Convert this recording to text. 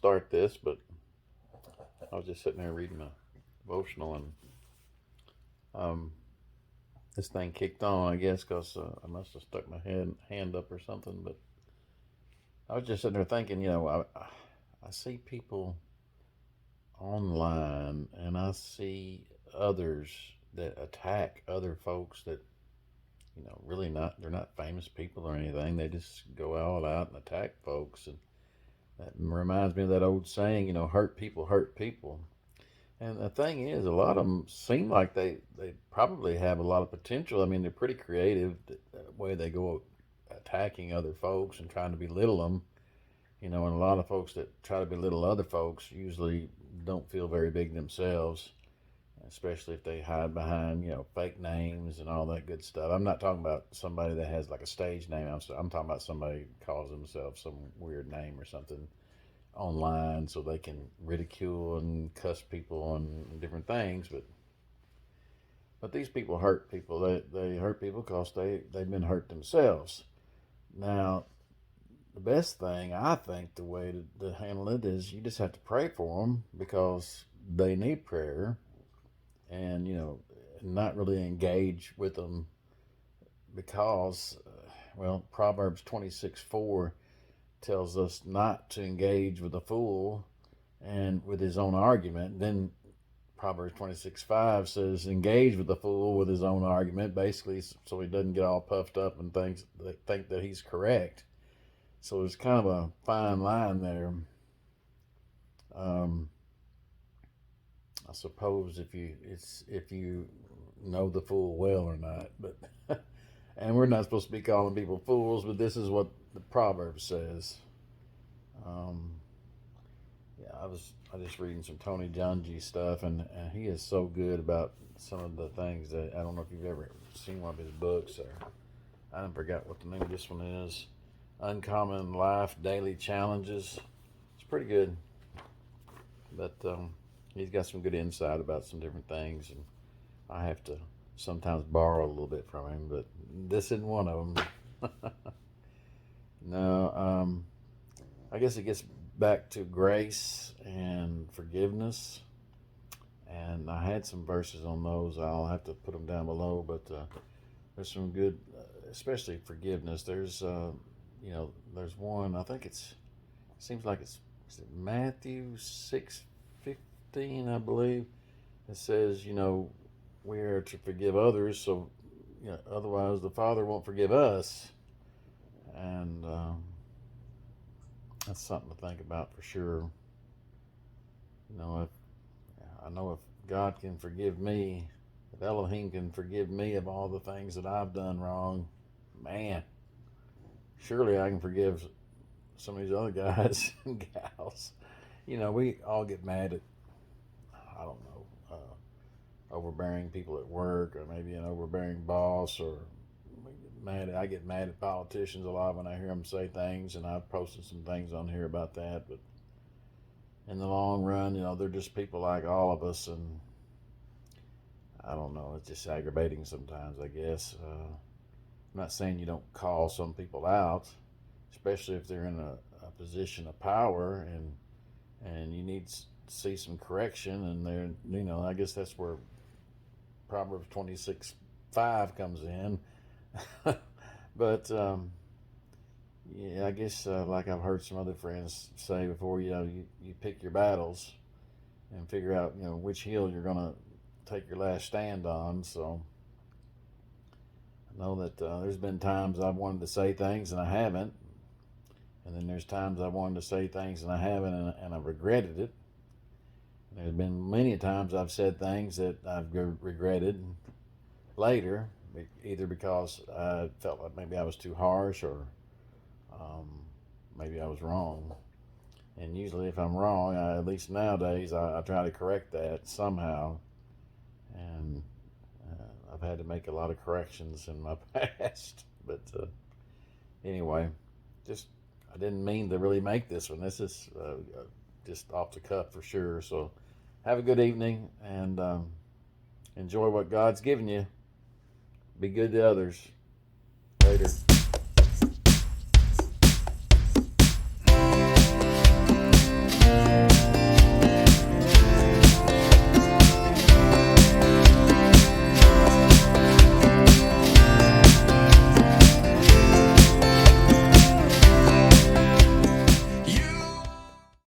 start this, but I was just sitting there reading my devotional, and um, this thing kicked on, I guess, because I must have stuck my hand up or something. But I was just sitting there thinking, I see people online, and I see others that attack other folks that really not they're not famous people or anything. They just go all out and attack folks, and that reminds me of that old saying, hurt people hurt people. And the thing is, a lot of them seem like they probably have a lot of potential. I mean, they're pretty creative the way they go attacking other folks and trying to belittle them. And a lot of folks that try to belittle other folks usually don't feel very big themselves, especially if they hide behind, fake names and all that good stuff. I'm not talking about somebody that has like a stage name. I'm talking about somebody who calls themselves some weird name or something online so they can ridicule and cuss people on different things. But these people hurt people. They hurt people because they've been hurt themselves. Now, the best thing, I think, the way to handle it is you just have to pray for them because they need prayer, and not really engage with them because Proverbs 26:4 tells us not to engage with a fool and with his own argument. Then Proverbs 26:5 says engage with the fool with his own argument, basically so he doesn't get all puffed up and think that he's correct. So there's kind of a fine line there. I suppose if you know the fool well or not, but and we're not supposed to be calling people fools, but this is what the proverb says. Um, yeah, I was just reading some Tony Dungy stuff, and he is so good about some of the things that I don't know if you've ever seen one of his books. Or I forgot what the name of this one is. Uncommon Life Daily Challenges. It's pretty good, but he's got some good insight about some different things, and I have to sometimes borrow a little bit from him, but this isn't one of them. No, I guess it gets back to grace and forgiveness, and I had some verses on those. I'll have to put them down below, but there's some good, especially forgiveness. There's one. I think seems like it's is it Matthew 6:15, I believe. It says, we are to forgive others, so otherwise the Father won't forgive us, and that's something to think about for sure. If I know if God can forgive me, if Elohim can forgive me of all the things that I've done wrong, man, surely I can forgive some of these other guys and gals. We all get mad at, I don't know, overbearing people at work, or maybe an overbearing boss, or I get mad at politicians a lot when I hear them say things, and I've posted some things on here about that. But in the long run, they're just people like all of us, and I don't know, it's just aggravating sometimes, I guess. I'm not saying you don't call some people out, especially if they're in a position of power, and you need to see some correction, and I guess that's where Proverbs 26:5 comes in. But yeah, I guess like I've heard some other friends say before, you pick your battles and figure out which hill you're gonna take your last stand on. So I know that there's been times I've wanted to say things and I haven't, and then there's times I wanted to say things and I haven't, and I've regretted it. And there's been many times I've said things that I've regretted later, either because I felt like maybe I was too harsh, or maybe I was wrong. And usually if I'm wrong, at least nowadays, I try to correct that somehow. And I've had to make a lot of corrections in my past. But anyway, I didn't mean to really make this one. This is just off the cuff for sure. So have a good evening, and enjoy what God's given you. Be good to others. Later.